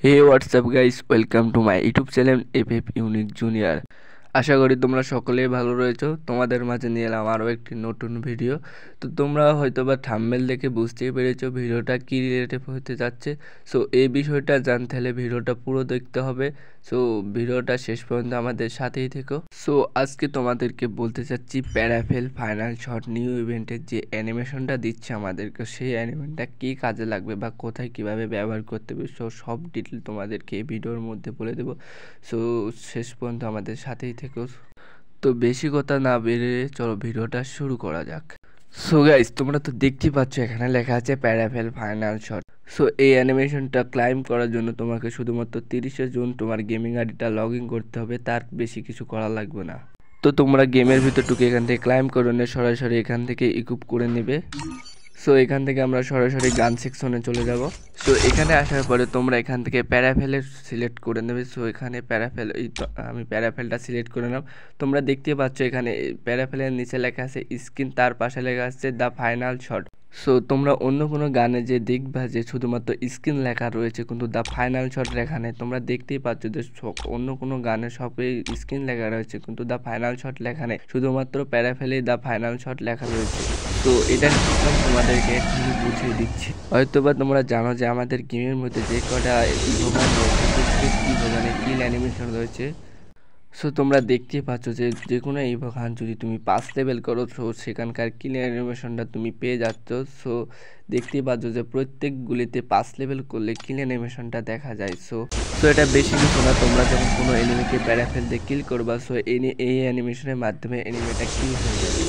Hey what's up guys, welcome to my YouTube channel FF unique junior. আশা করি তোমরা সকলেই ভালো রয়েছো। তোমাদের মাঝে নিয়ে এলাম আরও একটি নতুন ভিডিও। তো তোমরা হয়তো বা থাম্বনেল দেখে বুঝতেই পেরেছো ভিডিওটা কী রিলেটেড হতে যাচ্ছে। সো এই বিষয়টা জানতে হলে ভিডিওটা পুরো দেখতে হবে। সো ভিডিওটা শেষ পর্যন্ত আমাদের সাথেই থেকো। সো আজকে তোমাদেরকে বলতে চাচ্ছি প্যারাফেল ফাইনাল শট নিউ ইভেন্টের যে অ্যানিমেশনটা দিচ্ছে আমাদেরকে, সেই অ্যানিমেশনটা কী কাজে লাগবে বা কোথায় কিভাবে ব্যবহার করতে হবে, সব ডিটেল তোমাদেরকে এই ভিডিওর মধ্যে বলে দেবো। সো শেষ পর্যন্ত আমাদের সাথেই থেকো। তো বেশি কথা না বেরিয়ে চলো ভিডিওটা শুরু করা যাক। সো গাইস, তোমরা তো দেখতেই পাচ্ছ এখানে লেখা আছে প্যারাফেল ফাইনাল শট। সো এই অ্যানিমেশনটা ক্লাইম করার জন্য তোমাকে শুধুমাত্র 30শে জুন তোমার গেমিং আইডিটা লগ ইন করতে হবে, তার বেশি কিছু করা লাগবে না। তো তোমরা গেমের ভিতর ঢুকে এখান থেকে ক্লাইম করে নিয়ে সরাসরি এখান থেকে ইকুইপ করে নেবে। সো এখান থেকে আমরা সরাসরি গান সেকশনে চলে যাব। সো এখানে আসার পরে তোমরা এখান থেকে প্যারাফেলের সিলেক্ট করে নেবে। সো এখানে প্যারাফেল, আমি প্যারাফেলটা সিলেক্ট করে নিলাম। তোমরা দেখতে পাচ্ছ এখানে প্যারাফেলের নিচে লেখা আছে স্ক্রিন, তার পাশে লেখা আছে দ্য ফাইনাল শট। সো তোমরা অন্য কোনো গানে যে দেখবা যে শুধুমাত্র স্ক্রিন লেখা রয়েছে কিন্তু দ্য ফাইনাল শট লেখা নেই। তোমরা দেখতেই পাচ্ছ যে অন্য কোনো গানে সবই স্ক্রিন লেখা রয়েছে কিন্তু দ্য ফাইনাল শট লেখা নেই, শুধুমাত্র প্যারাফেলেই দ্য ফাইনাল শট লেখা রয়েছে। তো এটা তোমাদেরকে এখনই বুঝিয়ে দিচ্ছি। হয়তোবা তোমরা জানো যে আমাদের গেমের মধ্যে যে কটা ইভোগান রয়েছে, প্রত্যেক ইভোগানে কিল অ্যানিমেশন রয়েছে। সো তোমরা দেখতেই পাচ্ছ যে যে কোনো ইভোগান যদি তুমি 5 লেভেল করো তো সেখানকার কিল অ্যানিমেশনটা তুমি পেয়ে যাচ্ছ। সো দেখতেই পাচ্ছ যে প্রত্যেকগুলিতে 5 লেভেল করলে কিল অ্যানিমেশনটা দেখা যায়। সো এটা বেশি কিছু না, তোমরা যখন কোনো এনিমিকে প্যারাফেল দিয়ে কিল করবা সো এই অ্যানিমেশনের মাধ্যমে এনিমিটা কিল হয়ে যাবে।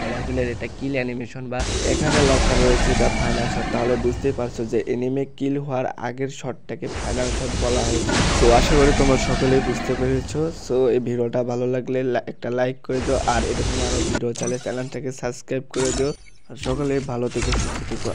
প্যারাফেলের এটা কিল অ্যানিমেশন বা এখানে লেখা রয়েছে দ্য ফাইনাল শট, তাহলে বুঝতেই পারছো যে এনিমে কিল হওয়ার আগের শটটাকে ফাইনাল শট বলা হয়েছে। তো আশা করি তোমরা সকলেই বুঝতে পেরেছো। সো এই ভিডিওটা ভালো লাগলে একটা লাইক করে দিও, আর এরকম আরও ভিডিও চাইলে চ্যানেলটাকে সাবস্ক্রাইব করে দিও। আর সকলেই ভালো থেকো, সুস্থ থেকো।